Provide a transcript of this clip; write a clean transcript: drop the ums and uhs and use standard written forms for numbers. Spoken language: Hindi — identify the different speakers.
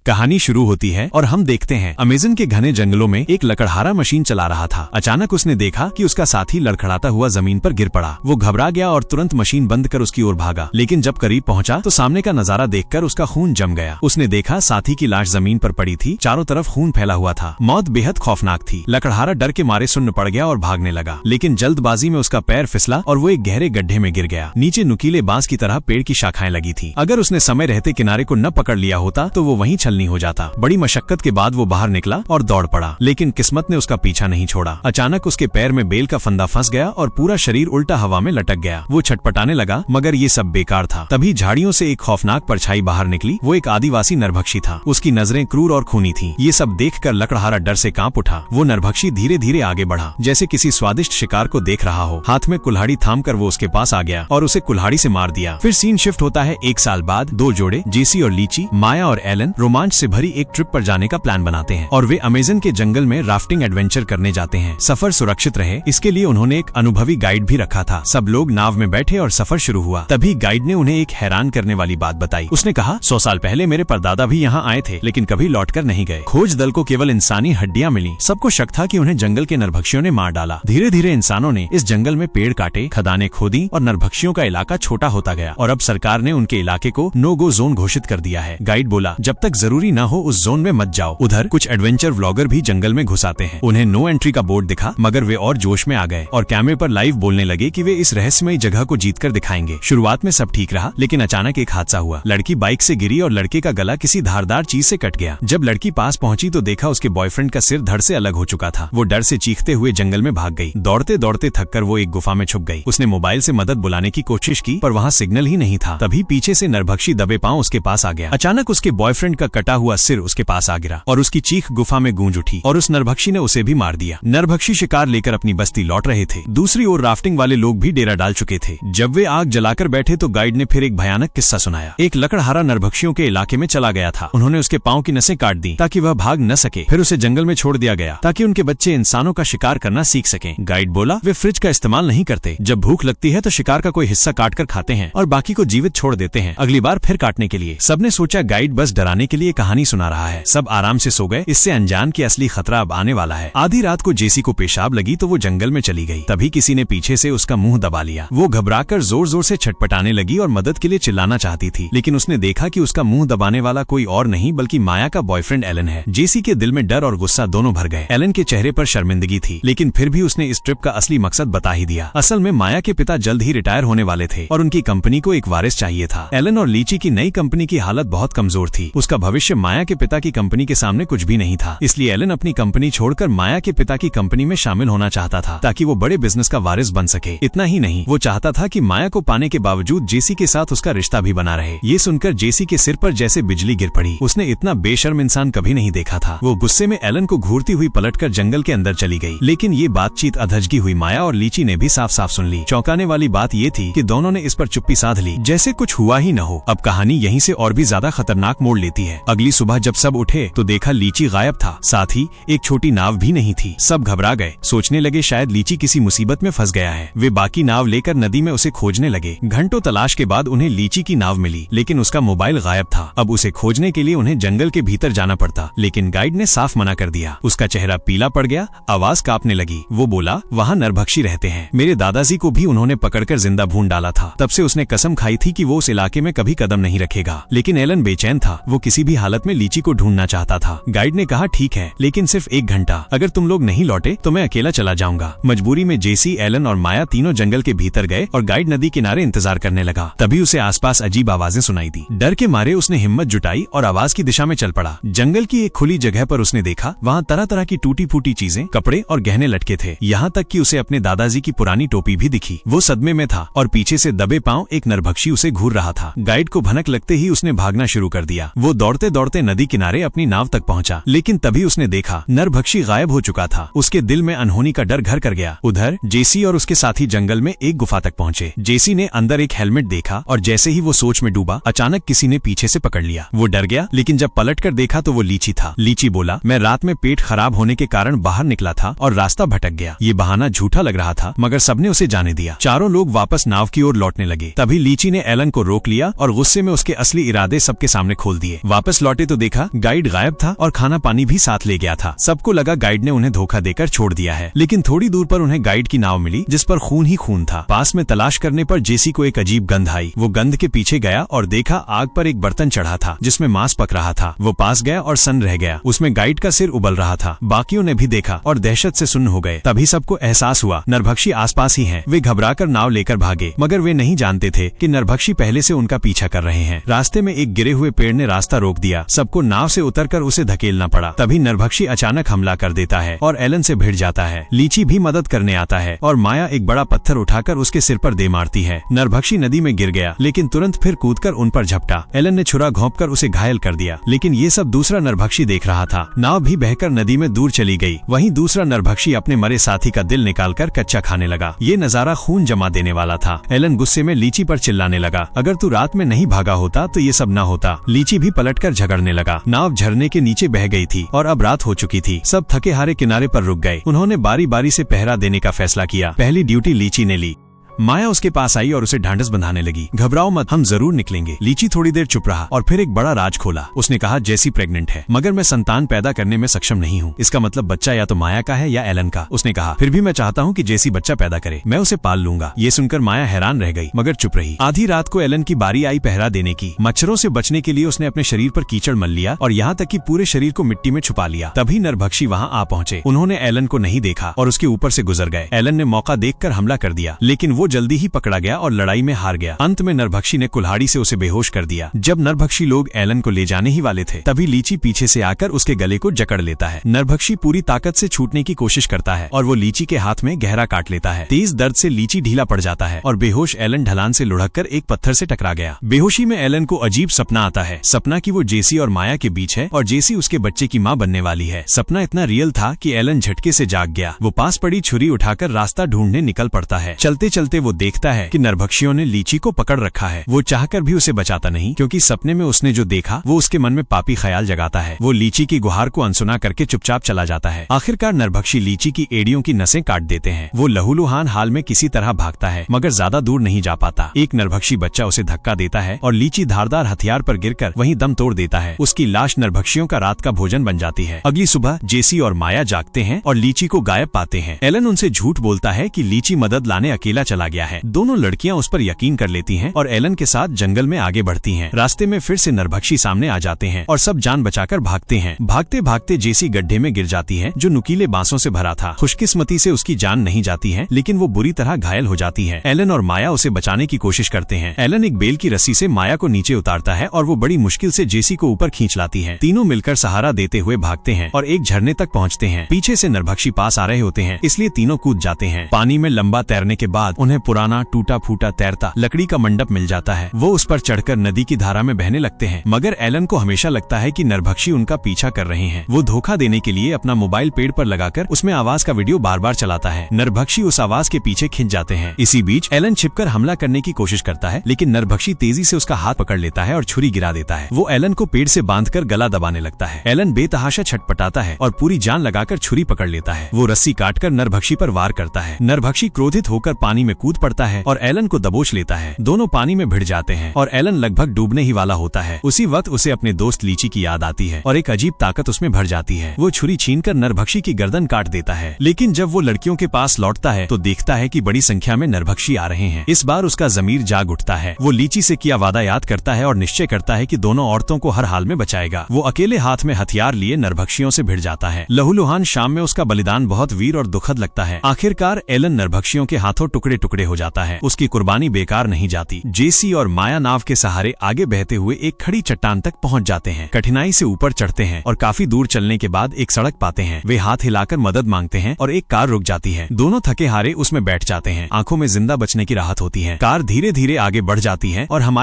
Speaker 1: कहानी शुरू होती है और हम देखते हैं अमेज़न के घने जंगलों में एक लकड़हारा मशीन चला रहा था। अचानक उसने देखा कि उसका साथी लड़खड़ाता हुआ जमीन पर गिर पड़ा। वो घबरा गया और तुरंत मशीन बंद कर उसकी ओर भागा, लेकिन जब करीब पहुंचा तो सामने का नजारा देखकर उसका खून जम गया। उसने देखा साथी की लाश जमीन पर पड़ी थी, चारों तरफ खून फैला हुआ था। मौत बेहद खौफनाक थी। लकड़हारा डर के मारे सुन्न पड़ गया और भागने लगा, लेकिन जल्दबाजी में उसका पैर फिसला और वो एक गहरे गड्ढे में गिर गया। नीचे नुकीले बांस की तरह पेड़ की शाखाएं लगी थी। अगर उसने समय रहते किनारे को न पकड़ लिया होता तो वो वहीं छलनी हो जाता। बड़ी मशक्कत के बाद वो बाहर निकला और दौड़ पड़ा, लेकिन किस्मत ने उसका पीछा नहीं छोड़ा। अचानक उसके पैर में बेल का फंदा फंस गया और पूरा शरीर उल्टा हवा में लटक गया। वो छटपटाने लगा, मगर ये सब बेकार था। तभी झाड़ियों से एक खौफनाक परछाई बाहर निकली। वो एक आदिवासी नरभक्षी था। उसकी नजरें क्रूर और खूनी थीं। ये सब देखकर लकड़हारा डर से कांप उठा। वो नरभक्षी धीरे धीरे आगे बढ़ा, जैसे किसी स्वादिष्ट शिकार को देख रहा हो। हाथ में कुल्हाड़ी थामकर वो उसके पास आ गया और उसे कुल्हाड़ी से मार दिया। फिर सीन शिफ्ट होता है 1 साल बाद। 2 जोड़े जेसी और लीची, माया और एलन रोमांच से भरी एक ट्रिप पर जाने का प्लान बनाते हैं और वे अमेज़न के जंगल में राफ्टिंग एडवेंचर करने जाते हैं। सफर सुरक्षित रहे, इसके लिए उन्होंने एक अनुभवी गाइड भी रखा था। सब लोग नाव में बैठे और सफर शुरू हुआ। तभी गाइड ने उन्हें एक हैरान करने वाली बात बताई। उसने कहा, 100 साल पहले मेरे परदादा भी यहाँ आए थे, लेकिन कभी लौटकर नहीं गए। खोज दल को केवल इंसानी हड्डियां मिली। सबको शक था कि उन्हें जंगल के नरभक्षियों ने मार डाला। धीरे धीरे इंसानों ने इस जंगल में पेड़ काटे, खदानें खोदी और नरभक्षियों का इलाका छोटा होता गया। और अब सरकार ने उनके इलाके को नो गो जोन घोषित कर दिया है। गाइड बोला, जब तक जरूरी न हो उस जोन में मत जाओ। उधर कुछ एडवेंचर व्लॉगर भी जंगल में घुस आते हैं। उन्हें नो एंट्री का बोर्ड दिखा, मगर वे और जोश में आ गए और कैमरे पर लाइव बोलने लगे कि वे इस रहस्यमयी जगह को जीतकर दिखाएंगे। शुरुआत में सब ठीक रहा, लेकिन अचानक एक हादसा हुआ। लड़की बाइक से गिरी और लड़के का गला किसी धारदार चीज से कट गया। जब लड़की पास पहुंची तो देखा उसके बॉयफ्रेंड का सिर धड़ से अलग हो चुका था। वो डर से चीखते हुए जंगल में भाग गई। दौड़ते दौड़ते थककर वो एक गुफा में छुप गई। उसने मोबाइल से मदद बुलाने की कोशिश की, पर वहाँ सिग्नल ही नहीं था। तभी पीछे से नरभक्षी दबे पांव उसके पास आ गया। अचानक उसके बॉयफ्रेंड का कटा हुआ सिर उसके पास आ गिरा और उसकी चीख गुफा में गूंज उठी और उस नरभक्षी ने उसे भी मार दिया। नरभक्षी शिकार लेकर अपनी बस्ती लौट रहे थे। दूसरी ओर राफ्टिंग वाले लोग भी डेरा डाल चुके थे। जब वे आग जलाकर बैठे तो गाइड ने फिर एक भयानक किस्सा सुनाया। एक लकड़हारा नरभक्षियों के इलाके में चला गया था। उन्होंने उसके पांव की नसें काट दी ताकि वह भाग न सके। फिर उसे जंगल में छोड़ दिया गया ताकि उनके बच्चे इंसानों का शिकार करना सीख सकें। गाइड बोला, वे फ्रिज का इस्तेमाल नहीं करते। जब भूख लगती है तो शिकार का कोई हिस्सा काट कर खाते हैं और बाकी को जीवित छोड़ देते हैं, अगली बार फिर काटने के लिए। सबने सोचा गाइड बस डराने के लिए कहानी सुना रहा है। सब आराम से सो गए। इससे अनजान कि असली खतरा अब आने वाला है। आधी रात को जेसी को पेशाब लगी तो वो जंगल में चली गई। तभी किसी ने पीछे से उसका मुंह दबा लिया। वो घबराकर जोर जोर से छटपटाने लगी और मदद के लिए चिल्लाना चाहती थी, लेकिन उसने देखा कि उसका मुंह दबाने वाला कोई और नहीं बल्कि माया का बॉयफ्रेंड एलन है। जेसी के दिल में डर और गुस्सा दोनों भर गए। एलन के चेहरे पर शर्मिंदगी थी, लेकिन फिर भी उसने इस ट्रिप का असली मकसद बता ही दिया। असल में माया के पिता जल्द ही रिटायर होने वाले थे और उनकी कंपनी को एक वारिस चाहिए था। एलन और लीची की नई कंपनी की हालत बहुत कमजोर थी। उसका भविष्य माया के पिता की कंपनी के सामने कुछ भी नहीं था। इसलिए एलन अपनी कंपनी छोड़कर माया के पिता की कंपनी में शामिल होना चाहता था ताकि वो बड़े बिजनेस का वारिस बन सके। इतना ही नहीं, वो चाहता था कि माया को पाने के बावजूद जेसी के साथ उसका रिश्ता भी बना रहे। ये सुनकर जेसी के सिर पर जैसे बिजली गिर पड़ी। उसने इतना बेशर्म इंसान कभी नहीं देखा था। वो गुस्से में एलन को घूरती हुई पलटकर जंगल के अंदर चली गई। लेकिन ये बातचीत अधजगी हुई माया और लीची ने भी साफ साफ सुन ली। चौंकाने वाली बात ये थी कि दोनों ने इस पर चुप्पी साध ली, जैसे कुछ हुआ ही न हो। अब कहानी यहीं से और भी ज्यादा खतरनाक मोड़ लेती है। अगली सुबह जब सब उठे तो देखा लीची गायब था, साथ ही एक छोटी नाव भी नहीं थी। सब घबरा गए, सोचने लगे शायद लीची किसी मुसीबत में फंस गया है। वे बाकी नाव लेकर नदी में उसे खोजने लगे। घंटों तलाश के बाद उन्हें लीची की नाव मिली, लेकिन उसका मोबाइल गायब था। अब उसे खोजने के लिए उन्हें जंगल के भीतर जाना पड़ता, लेकिन गाइड ने साफ मना कर दिया। उसका चेहरा पीला पड़ गया, आवाज कांपने लगी। वो बोला, वहाँ नरभक्षी रहते हैं। मेरे दादाजी को भी उन्होंने पकड़कर जिंदा भून डाला था। तब से उसने कसम खाई थी कि वो उस इलाके में कभी कदम नहीं रखेगा। लेकिन एलन बेचैन था। वो किसी भी हालत में लीची को ढूंढना चाहता था। गाइड ने कहा, ठीक है, लेकिन सिर्फ 1 घंटा। अगर तुम लोग नहीं लौटे तो मैं अकेला चला जाऊंगा। मजबूरी में जेसी, एलन और माया तीनों जंगल के भीतर गए और गाइड नदी किनारे इंतजार करने लगा। तभी उसे आसपास अजीब आवाजें सुनाई दी। डर के मारे उसने हिम्मत जुटाई और आवाज की दिशा में चल पड़ा। जंगल की एक खुली जगह पर उसने देखा, वहाँ तरह तरह की टूटी फूटी चीजें, कपड़े और गहने लटके थे। यहाँ तक कि उसे अपने दादाजी की पुरानी टोपी भी दिखी। वो सदमे में था और पीछे से दबे पांव एक नरभक्षी उसे घूर रहा था। गाइड को भनक लगते ही उसने भागना शुरू कर दिया। वो दौड़ते दौड़ते नदी किनारे अपनी नाव तक पहुंचा, लेकिन तभी उसने देखा नरभक्षी गायब हो चुका था। उसके दिल में अनहोनी का डर घर कर गया। उधर जेसी और उसके साथी जंगल में एक गुफा तक पहुंचे। जेसी ने अंदर एक हेलमेट देखा और जैसे ही वो सोच में डूबा, अचानक किसी ने पीछे से पकड़ लिया। वो डर गया, लेकिन जब पलटकर देखा तो वो लीची था। लीची बोला, मैं रात में पेट खराब होने के कारण बाहर निकला था और रास्ता भटक गया। ये बहाना झूठा लग रहा था, मगर सबने उसे जाने दिया। चारों लोग वापस नाव की ओर लौटने लगे। तभी लीची ने एलन को रोक लिया और गुस्से में उसके असली इरादे सबके सामने खोल दिए। वापस वापस लौटे तो देखा गाइड गायब था और खाना पानी भी साथ ले गया था। सबको लगा गाइड ने उन्हें धोखा देकर छोड़ दिया है, लेकिन थोड़ी दूर पर उन्हें गाइड की नाव मिली जिस पर खून ही खून था। पास में तलाश करने पर जेसी को एक अजीब गंध आई। वो गंध के पीछे गया और देखा आग पर एक बर्तन चढ़ा था जिसमें मांस पक रहा था। वो पास गया और सन्न रह गया। उसमें गाइड का सिर उबल रहा था। बाकियों ने भी देखा और दहशत से सुन्न हो गए। तभी सबको एहसास हुआ नरभक्षी आसपास ही हैं। वे घबराकर नाव लेकर भागे, मगर वे नहीं जानते थे कि नरभक्षी पहले से उनका पीछा कर रहे हैं। रास्ते में एक गिरे हुए पेड़ ने रास्ता रोक दिया। सबको नाव से उतरकर उसे धकेलना पड़ा। तभी नरभक्षी अचानक हमला कर देता है और एलन से भिड़ जाता है। लीची भी मदद करने आता है और माया एक बड़ा पत्थर उठाकर उसके सिर पर दे मारती है। नरभक्षी नदी में गिर गया, लेकिन तुरंत फिर कूदकर उन पर झपटा। एलन ने छुरा घोंपकर उसे घायल कर दिया, लेकिन ये सब दूसरा नरभक्षी देख रहा था। नाव भी बहकर नदी में दूर चली गई। वहीं दूसरा नरभक्षी अपने मरे साथी का दिल निकालकर कच्चा खाने लगा। ये नजारा खून जमा देने वाला था। एलन गुस्से में लीची पर चिल्लाने लगा, अगर तू रात में नहीं भागा होता तो ये सब न होता। लीची भी पलटकर झगड़ने लगा। नाव झरने के नीचे बह गई थी और अब रात हो चुकी थी। सब थके हारे किनारे पर रुक गए। उन्होंने बारी बारी से पहरा देने का फैसला किया। पहली ड्यूटी लीची ने ली। माया उसके पास आई और उसे ढांढस बंधाने लगी। घबराओ मत, हम जरूर निकलेंगे। लीची थोड़ी देर चुप रहा और फिर एक बड़ा राज खोला। उसने कहा जेसी प्रेग्नेंट है, मगर मैं संतान पैदा करने में सक्षम नहीं हूँ। इसका मतलब बच्चा या तो माया का है या एलन का। उसने कहा फिर भी मैं चाहता हूँ कि जेसी बच्चा पैदा करे, मैं उसे पाल लूंगा। ये सुनकर माया हैरान रह गई, मगर चुप रही। आधी रात को एलन की बारी आई पहरा देने की। मच्छरों से बचने के लिए उसने अपने शरीर पर कीचड़ मल लिया और यहाँ तक कि पूरे शरीर को मिट्टी में छुपा लिया। तभी नरभक्षी वहाँ आ पहुंचे। उन्होंने एलन को नहीं देखा और उसके ऊपर से गुजर गए। एलन ने मौका देखकर हमला कर दिया, लेकिन वो जल्दी ही पकड़ा गया और लड़ाई में हार गया। अंत में नरभक्षी ने कुल्हाड़ी से उसे बेहोश कर दिया। जब नरभक्षी लोग एलन को ले जाने ही वाले थे, तभी लीची पीछे से आकर उसके गले को जकड़ लेता है। नरभक्षी पूरी ताकत से छूटने की कोशिश करता है और वो लीची के हाथ में गहरा काट लेता है। तेज दर्द से लीची ढीला पड़ जाता है और बेहोश एलन ढलान से लुढ़ककर एक पत्थर से टकरा गया। बेहोशी में एलन को अजीब सपना आता है। सपना कि वो जेसी और माया के बीच है और जेसी उसके बच्चे की माँ बनने वाली है। सपना इतना रियल था कि एलन झटके से जाग गया। वो पास पड़ी छुरी उठाकर रास्ता ढूंढने निकल पड़ता है। चलते चलते वो देखता है कि नरभक्षियों ने लीची को पकड़ रखा है। वो चाहकर भी उसे बचाता नहीं, क्योंकि सपने में उसने जो देखा वो उसके मन में पापी ख्याल जगाता है। वो लीची की गुहार को अनसुना करके चुपचाप चला जाता है। आखिरकार नरभक्षी लीची की एड़ियों की नसें काट देते हैं। वो लहूलुहान हाल में किसी तरह भागता है, मगर ज्यादा दूर नहीं जा पाता। एक नरभक्षी बच्चा उसे धक्का देता है और लीची धारदार हथियार पर गिरकर वहीं दम तोड़ देता है। उसकी लाश नरभक्षियों का रात का भोजन बन जाती है। अगली सुबह जेसी और माया जागते हैं और लीची को गायब पाते हैं। एलन उनसे झूठ बोलता है कि लीची मदद लाने अकेला चला गया है। दोनों लड़कियां उस पर यकीन कर लेती हैं और एलन के साथ जंगल में आगे बढ़ती हैं। रास्ते में फिर से नरभक्षी सामने आ जाते हैं और सब जान बचाकर भागते हैं। भागते भागते जेसी गड्ढे में गिर जाती है जो नुकीले बांसों से भरा था। खुशकिस्मती से उसकी जान नहीं जाती है, लेकिन वो बुरी तरह घायल हो जाती है। एलन और माया उसे बचाने की कोशिश करते हैं। एलन एक बेल की रस्सी से माया को नीचे उतारता है और वो बड़ी मुश्किल से जेसी को ऊपर खींच लाती है। तीनों मिलकर सहारा देते हुए भागते हैं और एक झरने तक पहुँचते हैं। पीछे से नरभक्षी पास आ रहे होते हैं, इसलिए तीनों कूद जाते हैं। पानी में लंबा तैरने के बाद उन्हें पुराना टूटा फूटा तैरता लकड़ी का मंडप मिल जाता है। वो उस पर चढ़कर नदी की धारा में बहने लगते हैं, मगर एलन को हमेशा लगता है कि नरभक्षी उनका पीछा कर रहे हैं। वो धोखा देने के लिए अपना मोबाइल पेड़ पर लगाकर उसमें आवाज का वीडियो बार बार चलाता है। नरभक्षी उस आवाज के पीछे खिंच जाते हैं। इसी बीच एलन छिपकर हमला करने की कोशिश करता है, लेकिन नरभक्षी तेजी से उसका हाथ पकड़ लेता है और छुरी गिरा देता है। वो एलन को पेड़ से बांधकर गला दबाने लगता है। एलन बेतहाशा छटपटाता है और पूरी जान लगाकर छुरी पकड़ लेता है। वो रस्सी काटकर नरभक्षी पर वार करता है। नरभक्षी क्रोधित होकर पानी में कूद पड़ता है और एलन को दबोच लेता है। दोनों पानी में भिड़ जाते हैं और एलन लगभग डूबने ही वाला होता है। उसी वक्त उसे अपने दोस्त लीची की याद आती है और एक अजीब ताकत उसमें भर जाती है। वो छुरी छीनकर नरभक्षी की गर्दन काट देता है, लेकिन जब वो लड़कियों के पास लौटता है तो देखता है कि बड़ी संख्या में नरभक्षी आ रहे हैं। इस बार उसका जमीर जाग उठता है। वो लीची से किया वादा याद करता है और निश्चय करता है कि दोनों औरतों को हर हाल में बचाएगा। वो अकेले हाथ में हथियार लिए नरभक्षियों से भिड़ जाता है। लहूलुहान शाम में उसका बलिदान बहुत वीर और दुखद लगता है। आखिरकार एलन नरभक्षियों के हाथों टुकड़े टुकड़े हो जाता है। उसकी कुर्बानी बेकार नहीं जाती। जेसी और माया नाव के सहारे आगे बहते हुए एक खड़ी चट्टान तक पहुंच जाते हैं। कठिनाई से ऊपर चढ़ते हैं और काफी दूर चलने के बाद एक सड़क पाते हैं। वे हाथ हिलाकर मदद मांगते हैं और एक कार रुक जाती है। दोनों थके हारे उसमें बैठ जाते हैं। आंखों में जिंदा बचने की राहत होती है। कार धीरे धीरे आगे बढ़ जाती है और हमारे